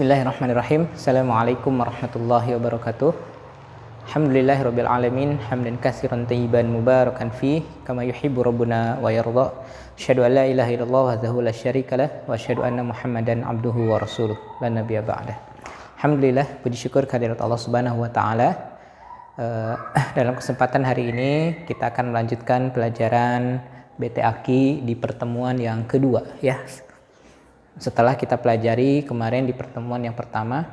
Bismillahirrahmanirrahim. Assalamualaikum warahmatullahi wabarakatuh. Alhamdulillahirabbil alamin, hamdan katsiran thayyiban mubarakan fi kama yuhibbu rabbuna wa yarda. Asyhadu an la ilaha illallah wahdahu la syarikalah wa asyhadu anna Muhammadan abduhu wa rasuluh la nabiyya ba'dah. Alhamdulillah, puji syukur kehadirat Allah Subhanahu wa taala. Dalam kesempatan hari ini kita akan melanjutkan pelajaran BT Aki di pertemuan yang kedua ya. Setelah kita pelajari kemarin di pertemuan yang pertama,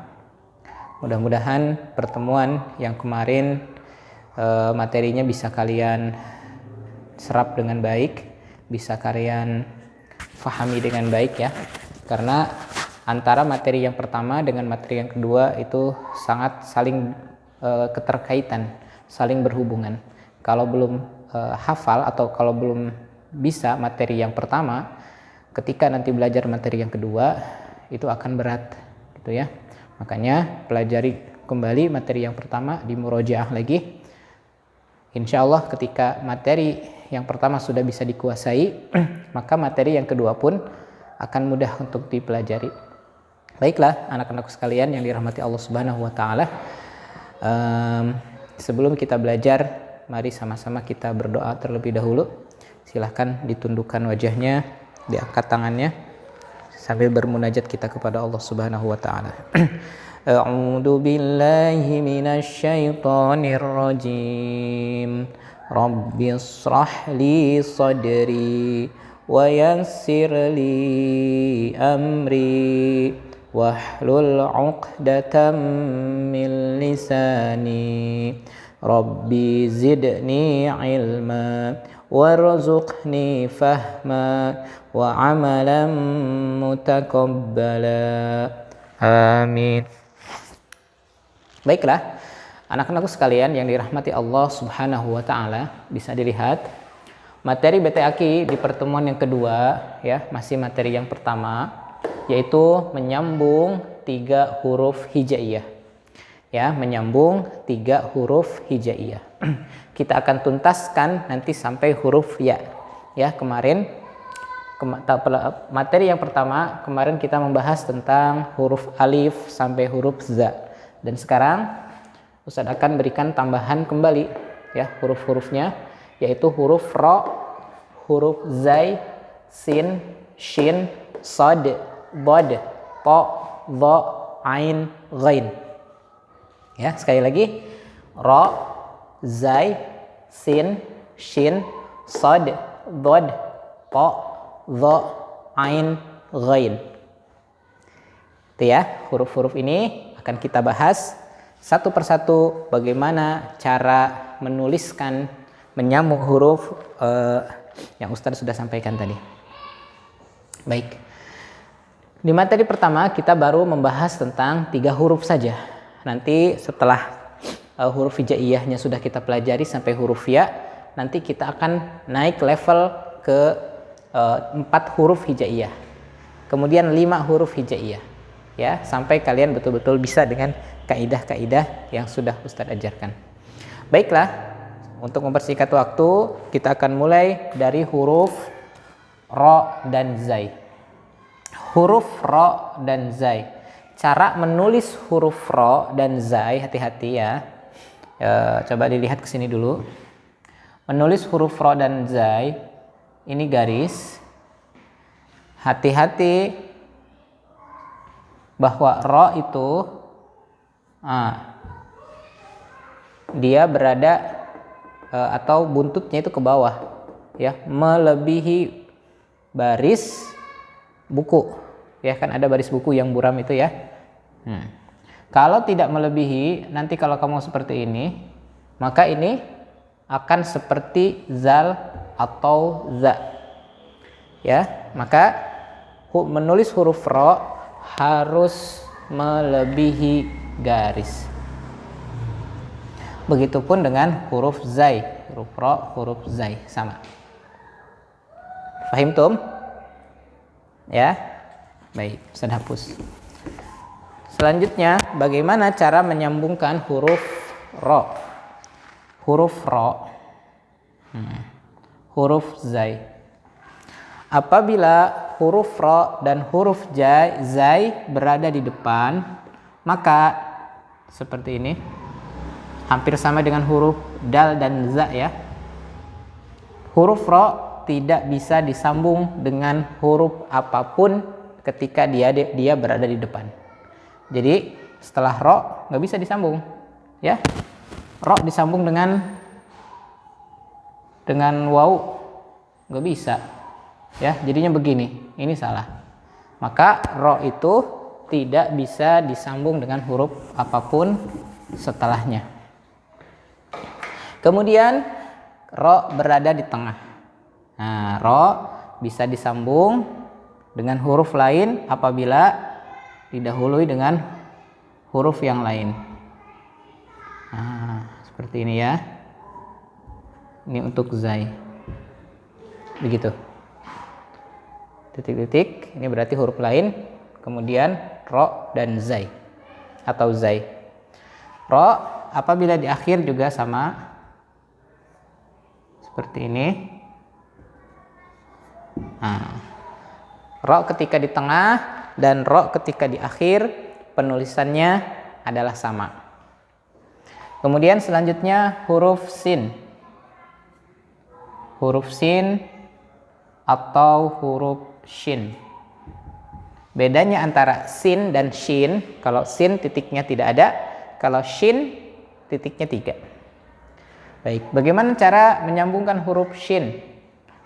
mudah-mudahan pertemuan yang kemarin materinya bisa kalian serap dengan baik, bisa kalian fahami dengan baik ya. Karena antara materi yang pertama dengan materi yang kedua itu sangat saling keterkaitan, saling berhubungan. Kalau belum hafal atau kalau belum bisa materi yang pertama, ketika nanti belajar materi yang kedua itu akan berat gitu ya. Makanya pelajari kembali materi yang pertama, di murojaah lagi. Insya Allah ketika materi yang pertama sudah bisa dikuasai, maka materi yang kedua pun akan mudah untuk dipelajari. Baiklah anak-anakku sekalian yang dirahmati Allah Subhanahu wa taala. Sebelum kita belajar, mari sama-sama kita berdoa terlebih dahulu. Silahkan ditundukkan wajahnya, diangkat tangannya sambil bermunajat kita kepada Allah Subhanahu wa taala. A'udzu billahi minasy syaithanir rajim. Rabbis shrah li sadri wa yassir li amri wahlul 'uqdatam min lisani. Rabbi zidni ilma warzuqni fahma wa amalan mutaqabbala. Amin. Baiklah, anak-anakku sekalian yang dirahmati Allah Subhanahu wa taala, bisa dilihat materi BT Aki di pertemuan yang kedua ya, masih materi yang pertama yaitu menyambung 3 huruf hijaiyah. Ya, menyambung 3 huruf hijaiyah. Kita akan tuntaskan nanti sampai huruf ya. Ya, kemarin materi yang pertama kemarin kita membahas tentang huruf alif sampai huruf za. Dan sekarang Ustaz akan berikan tambahan kembali ya huruf-hurufnya, yaitu huruf ro, huruf zai, sin, shin, sad, bod, ta, dha, ain, ghain. Ya, sekali lagi, ro, zai, sin, shin, sad, dod, ta, dha, ain, ghain. Itu ya, huruf-huruf ini akan kita bahas satu persatu bagaimana cara menuliskan, menyambung huruf yang Ustaz sudah sampaikan tadi. Baik. Di materi pertama kita baru membahas tentang 3 huruf saja. Nanti setelah huruf hijaiyahnya sudah kita pelajari sampai huruf ya, nanti kita akan naik level ke 4 huruf hijaiyah. Kemudian 5 huruf hijaiyah. Ya, sampai kalian betul-betul bisa dengan kaidah-kaidah yang sudah Ustaz ajarkan. Baiklah, untuk mempersingkat waktu, kita akan mulai dari huruf ro dan zai. Huruf ro dan zai. Cara menulis huruf ro dan zai, hati-hati ya. Coba dilihat ke sini dulu. Menulis huruf ro dan zai, ini garis. Hati-hati bahwa ro itu dia berada atau buntutnya itu ke bawah ya, melebihi baris buku. Ya kan ada baris buku yang buram itu ya. Kalau tidak melebihi, nanti kalau kamu seperti ini, maka ini akan seperti zal atau za. Ya, maka menulis huruf ro harus melebihi garis. Begitupun dengan huruf zai, huruf ro, huruf zai sama. Fahim tum? Ya. Baik, Ustaz hapus. Selanjutnya, bagaimana cara menyambungkan huruf ro? Huruf ro, huruf zai. Apabila huruf ro dan huruf zai berada di depan, maka seperti ini. Hampir sama dengan huruf dal dan za ya. Huruf ro tidak bisa disambung dengan huruf apapun ketika dia berada di depan. Jadi setelah ro nggak bisa disambung ya. Ro disambung dengan waw nggak bisa ya, jadinya begini, ini salah. Maka ro itu tidak bisa disambung dengan huruf apapun setelahnya. Kemudian ro berada di tengah. Nah, ro bisa disambung dengan huruf lain apabila didahului dengan huruf yang lain. Nah, seperti ini ya. Ini untuk zai. Begitu. Titik-titik, ini berarti huruf lain. Kemudian ro dan zai atau zai. Ro apabila di akhir juga sama. Seperti ini. Nah, ro ketika di tengah dan ro ketika di akhir penulisannya adalah sama. Kemudian selanjutnya huruf sin. Huruf sin atau huruf shin. Bedanya antara sin dan shin, kalau sin titiknya tidak ada, kalau shin titiknya 3. Baik, bagaimana cara menyambungkan huruf shin?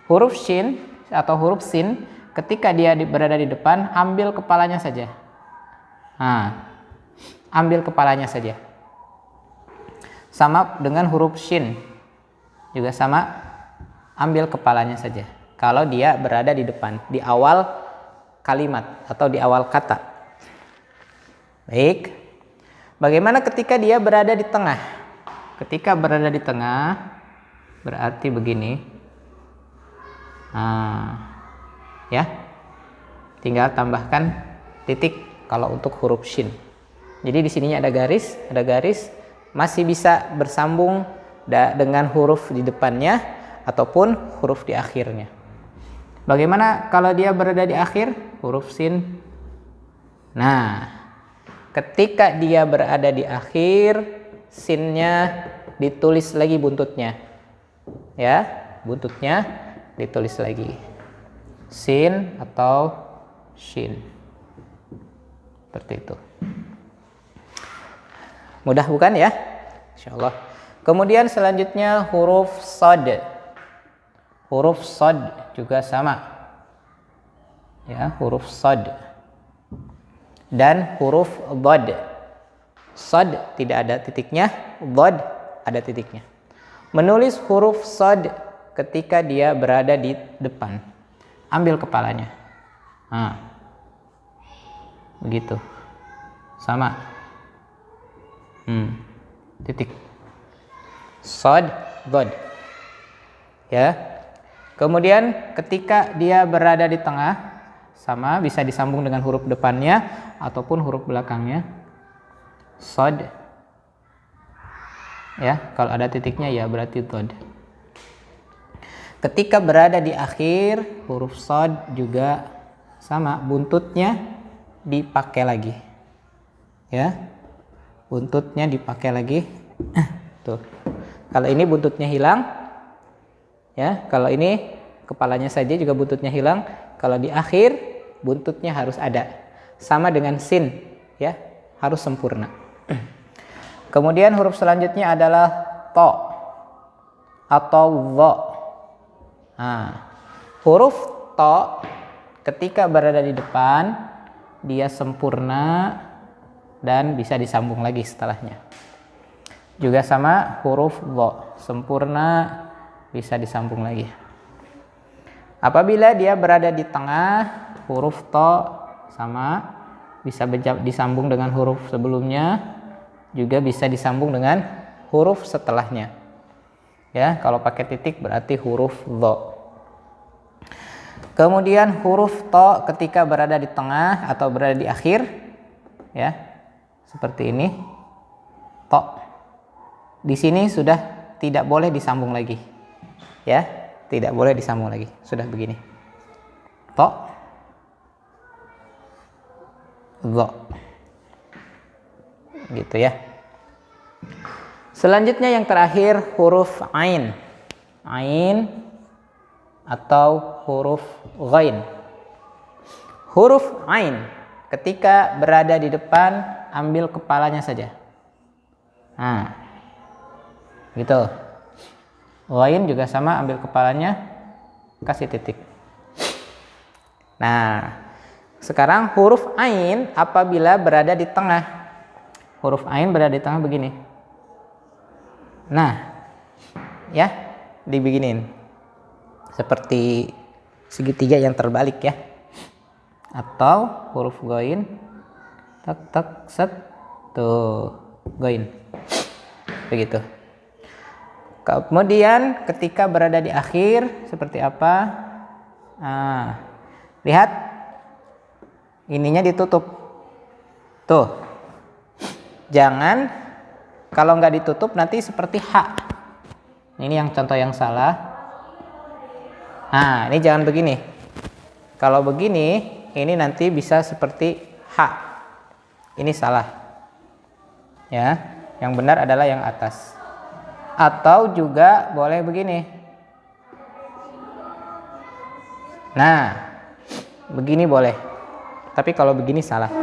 Huruf shin atau huruf sin ketika dia berada di depan, ambil kepalanya saja. Nah, ambil kepalanya saja. Sama dengan huruf shin, juga sama, ambil kepalanya saja. Kalau dia berada di depan, di awal kalimat atau di awal kata. Baik. Bagaimana ketika dia berada di tengah? Ketika berada di tengah, berarti begini. Nah, ya. Tinggal tambahkan titik kalau untuk huruf shin. Jadi di sininya ada garis, masih bisa bersambung dengan huruf di depannya ataupun huruf di akhirnya. Bagaimana kalau dia berada di akhir? Huruf sin. Nah, ketika dia berada di akhir, sinnya ditulis lagi buntutnya. Ya, buntutnya ditulis lagi. Sin atau shin. Seperti itu. Mudah bukan ya? Insyaallah. Kemudian selanjutnya huruf shad. Huruf shad juga sama. Ya, huruf shad. Dan huruf dhad. Shad tidak ada titiknya, dhad ada titiknya. Menulis huruf shad ketika dia berada di depan. Ambil kepalanya. Nah. Begitu. Sama. Titik. Shad, dhad. Ya. Kemudian ketika dia berada di tengah, sama, bisa disambung dengan huruf depannya ataupun huruf belakangnya. Shad. Ya, kalau ada titiknya ya berarti dhad. Ketika berada di akhir, huruf shad juga sama, buntutnya dipakai lagi. Ya. Buntutnya dipakai lagi. Tuh. Kalau ini buntutnya hilang, ya, kalau ini kepalanya saja juga buntutnya hilang. Kalau di akhir buntutnya harus ada. Sama dengan sin, ya, harus sempurna. Kemudian huruf selanjutnya adalah to atau dha. Nah, huruf to ketika berada di depan dia sempurna dan bisa disambung lagi setelahnya. Juga sama huruf dha, sempurna bisa disambung lagi. Apabila dia berada di tengah, huruf to sama, bisa disambung dengan huruf sebelumnya, juga bisa disambung dengan huruf setelahnya. Ya, kalau pakai titik berarti huruf dha. Kemudian huruf to ketika berada di tengah atau berada di akhir, ya, seperti ini. To. Di sini sudah tidak boleh disambung lagi. Ya, tidak boleh disambung lagi. Sudah begini. To. dha. Gitu ya. Selanjutnya yang terakhir huruf ain. Ain atau huruf ghain. Huruf ain ketika berada di depan ambil kepalanya saja. Nah, gitu. Ghain juga sama, ambil kepalanya, kasih titik. Nah, sekarang huruf ain apabila berada di tengah. Huruf ain berada di tengah begini. Nah, ya, dibeginin. Seperti segitiga yang terbalik ya. Atau huruf ghain tak tak set tuh ghain. Begitu. Kemudian ketika berada di akhir seperti apa? Nah, lihat ininya ditutup. Tuh. Jangan kalau nggak ditutup nanti seperti H. Ini yang contoh yang salah. Nah, ini jangan begini. Kalau begini, ini nanti bisa seperti H. Ini salah. Ya, yang benar adalah yang atas. Atau juga boleh begini. Nah, begini boleh. Tapi kalau begini salah.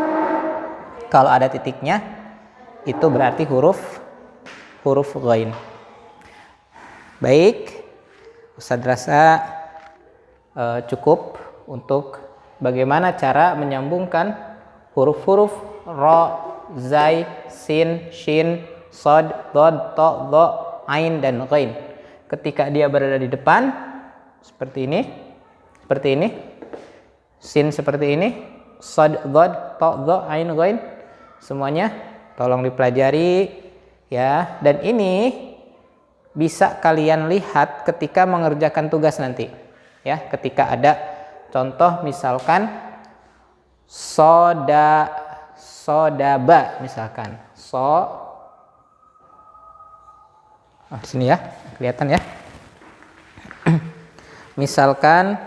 Kalau ada titiknya, itu berarti huruf ghain. Baik, Ustadz rasa cukup untuk bagaimana cara menyambungkan huruf-huruf ro, zai, sin, shin, sod, dod, to, dho, ain, dan ghain. Ketika dia berada di depan, seperti ini, sin seperti ini, sod, dod, to, dho, ain, ghain, semuanya tolong dipelajari ya. Dan ini bisa kalian lihat ketika mengerjakan tugas nanti ya, ketika ada contoh misalkan sodaba misalkan sini ya, kelihatan ya. Misalkan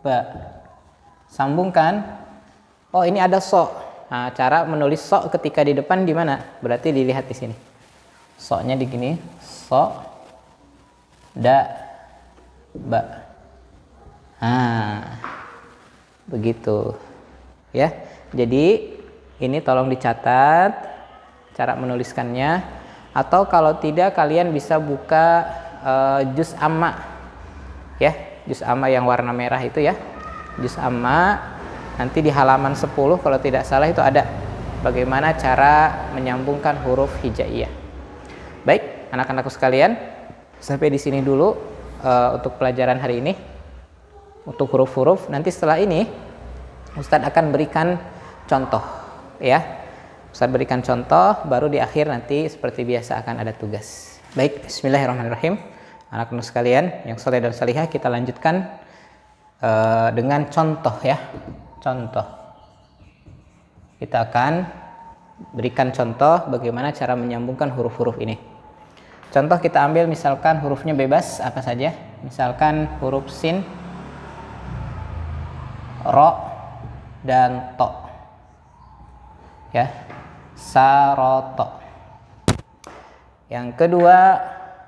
ba, sambungkan. Oh, ini ada Nah, cara menulis ketika di depan di mana? Berarti dilihat di sini. Nya di gini, ba. Nah, begitu. Ya. Jadi ini tolong dicatat cara menuliskannya, atau kalau tidak kalian bisa buka juz amma. Ya, juz amma yang warna merah itu ya. Juz amma nanti di halaman 10 kalau tidak salah itu ada bagaimana cara menyambungkan huruf hijaiyah. Baik, anak-anakku sekalian, sampai di sini dulu untuk pelajaran hari ini untuk huruf-huruf. Nanti setelah ini Ustadz akan berikan contoh ya. Ustadz berikan contoh, baru di akhir nanti seperti biasa akan ada tugas. Baik, bismillahirrahmanirrahim. Anak-anak sekalian yang saleh dan salihah, kita lanjutkan dengan contoh ya. Contoh. Kita akan berikan contoh bagaimana cara menyambungkan huruf-huruf ini. Contoh kita ambil misalkan hurufnya bebas apa saja. Misalkan huruf sin, ro, dan to. Ya. Saroto. Yang kedua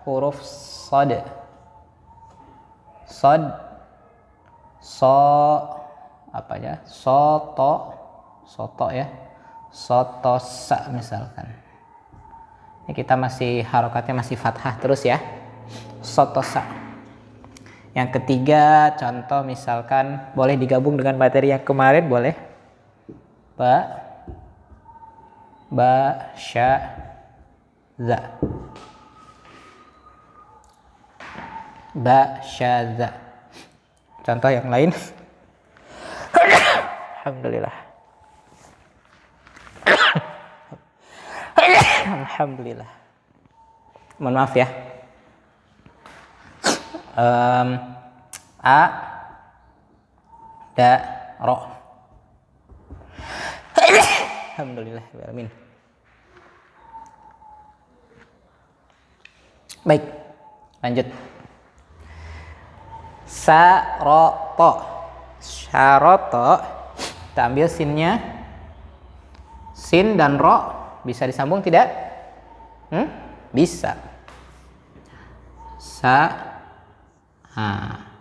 huruf sod. Apa ya? Soto ya. Sotosa misalkan. Ini kita masih harokatnya masih fathah terus ya. Sotosa. Yang ketiga contoh misalkan boleh digabung dengan materi yang kemarin boleh. Sya za. Sya. Contoh yang lain. Alhamdulillah. Alhamdulillah. Mohon maaf ya. Ro. Alhamdulillah. Amin. Baik, lanjut. Saroto. Syaroto, kita ambil sinnya. Sin dan ro bisa disambung tidak? Bisa.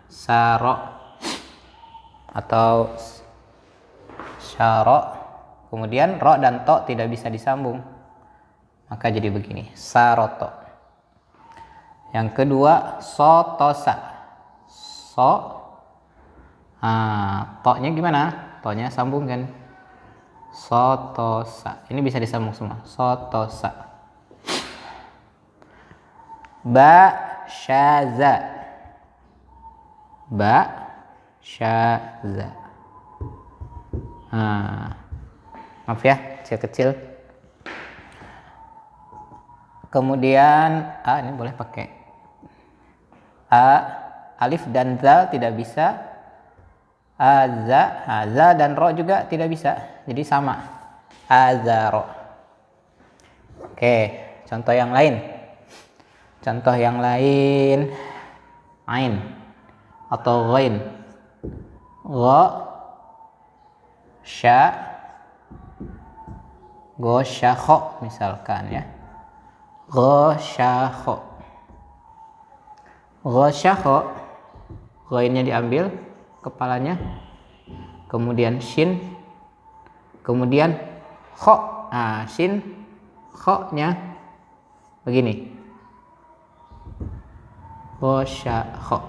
Saro atau syaro. Kemudian ro dan to tidak bisa disambung. Maka jadi begini, saroto. Yang kedua, sotosa. To-nya gimana? To-nya sambung kan? Sotosa. Ini bisa disambung semua. Sotosa. Syaza. Syaza. Maaf ya, kecil-kecil. Kemudian ini boleh pakai alif dan zal tidak bisa. Za dan ro juga tidak bisa. Jadi sama. Azaro. Oke, contoh yang lain. Contoh yang lain, ain atau ghain. Gosyakho misalkan ya. Gosyakho. Ghainnya diambil kepalanya, kemudian shin, kemudian kho. Shin, kho-nya begini. Gosyakho.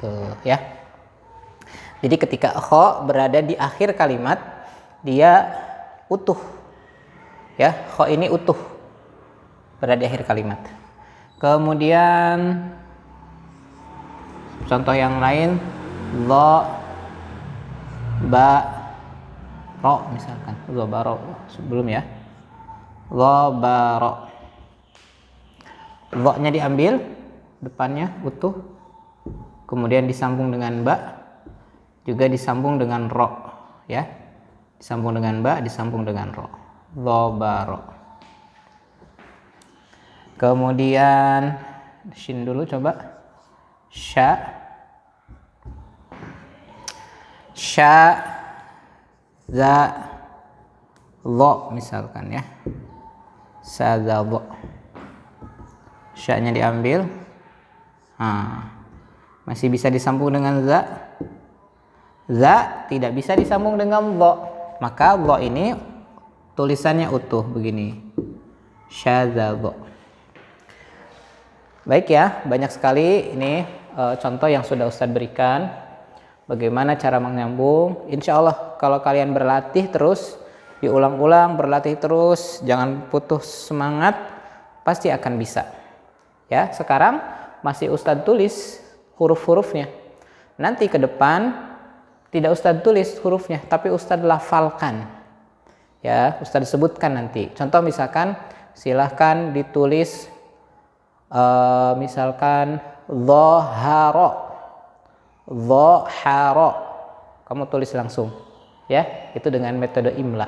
Tuh ya. Jadi ketika kho berada di akhir kalimat, dia utuh. Ya, kho ini utuh berada di akhir kalimat. Kemudian contoh yang lain, lo, ro misalkan. Lo baro sebelum ya. Lo baro. Lo-nya diambil, depannya utuh, kemudian disambung dengan ba, juga disambung dengan ro, ya, disambung dengan ba, disambung dengan ro. Lobaro. Kemudian shin dulu coba. Za lo misalkan ya. Za lo. Sya-nya diambil. Masih bisa disambung dengan za. Za tidak bisa disambung dengan lo. Maka lo ini tulisannya utuh begini. Syadzabo. Baik ya, banyak sekali ini contoh yang sudah Ustadz berikan. Bagaimana cara menyambung. Insya Allah kalau kalian berlatih terus, diulang-ulang, berlatih terus, jangan putus semangat, pasti akan bisa. Ya, sekarang masih Ustadz tulis huruf-hurufnya. Nanti ke depan tidak Ustadz tulis hurufnya, tapi Ustadz lafalkan. Ya, Ustadz sebutkan nanti. Contoh misalkan silahkan ditulis misalkan dhaharo. Kamu tulis langsung. Ya, itu dengan metode imla.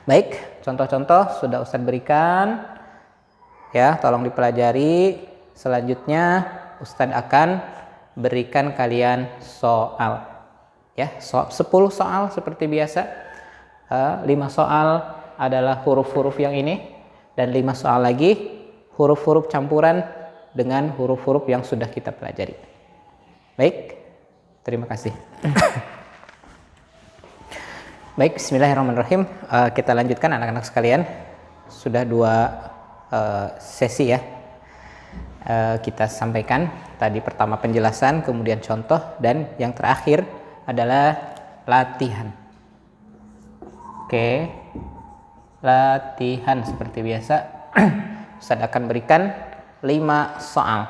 Baik, contoh-contoh sudah Ustadz berikan. Ya, tolong dipelajari. Selanjutnya Ustadz akan berikan kalian soal. Ya, 10 soal seperti biasa. 5 soal adalah huruf-huruf yang ini, dan 5 soal lagi huruf-huruf campuran dengan huruf-huruf yang sudah kita pelajari. Baik, terima kasih. Baik, bismillahirrahmanirrahim. Kita lanjutkan anak-anak sekalian. Sudah 2 sesi ya. Kita sampaikan tadi pertama penjelasan, kemudian contoh, dan yang terakhir adalah latihan. Oke, latihan seperti biasa. Ustadz akan berikan 5 soal.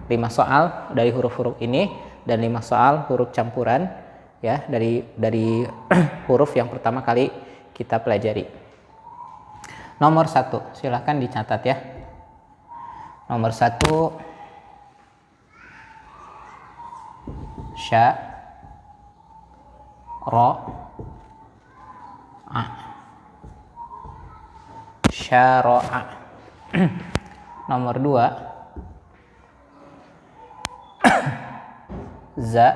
5 soal dari huruf-huruf ini dan 5 soal huruf campuran ya dari huruf yang pertama kali kita pelajari. Nomor 1, silahkan dicatat ya. Nomor 1, sya, ro, a, syaro'a. Nomor 2, za,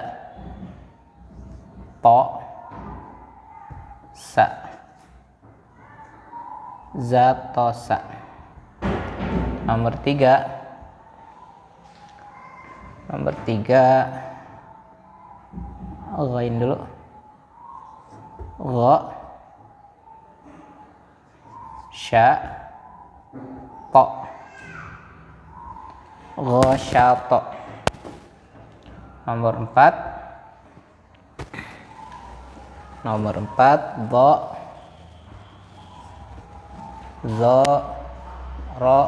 zatosa. Nomor 3 ghain dulu, gha sya to, ghasyato. Nomor 4 dha za ra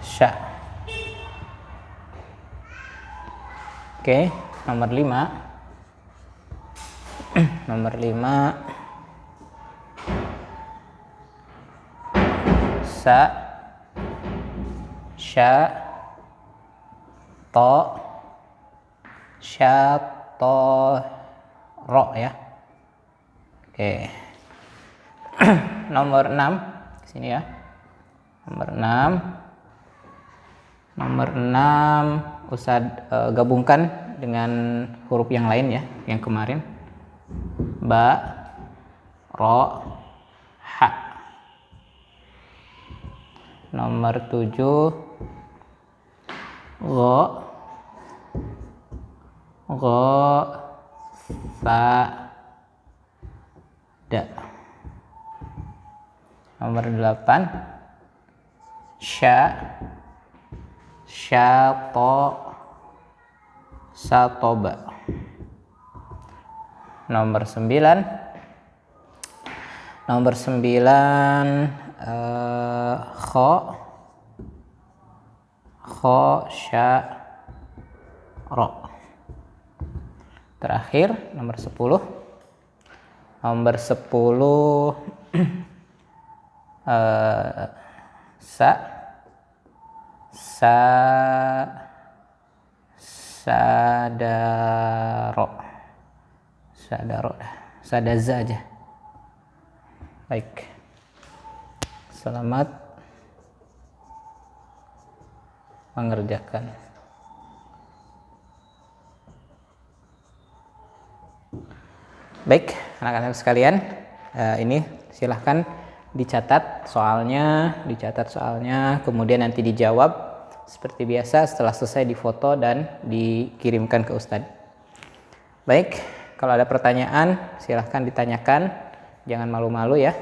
sya. Oke, nomor 5 sa sya to sya to ro ya. Oke. Nomor 6 sini ya. Nomor 6 Ustadz gabungkan dengan huruf yang lain ya, yang kemarin. Ba, ro, ha. Nomor 7 gho, sa, da. Nomor 8 syato, satoba. Nomor 9 kho sya ro. Terakhir nomor 10 sadaza aja. Baik, selamat mengerjakan. Baik, anak-anak sekalian, ini silahkan dicatat soalnya, kemudian nanti dijawab seperti biasa setelah selesai difoto dan dikirimkan ke Ustadz. Baik, kalau ada pertanyaan silahkan ditanyakan, jangan malu-malu ya.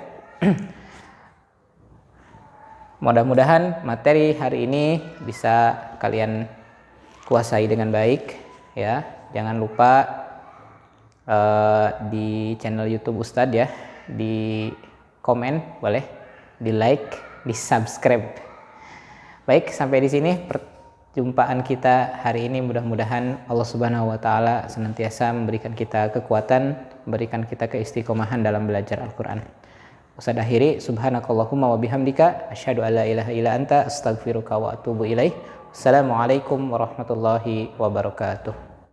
Mudah-mudahan materi hari ini bisa kalian kuasai dengan baik ya. Jangan lupa di channel YouTube Ustadz ya, di komen boleh, di like, di subscribe. Baik, sampai di sini perjumpaan kita hari ini. Mudah-mudahan Allah Subhanahu wa taala senantiasa memberikan kita kekuatan, memberikan kita keistiqomahan dalam belajar Al-Qur'an. Ustaz akhiri, subhanakallahumma wa bihamdika asyhadu an la ilaha illa anta astaghfiruka wa atubu ilaik. Assalamualaikum warahmatullahi wabarakatuh.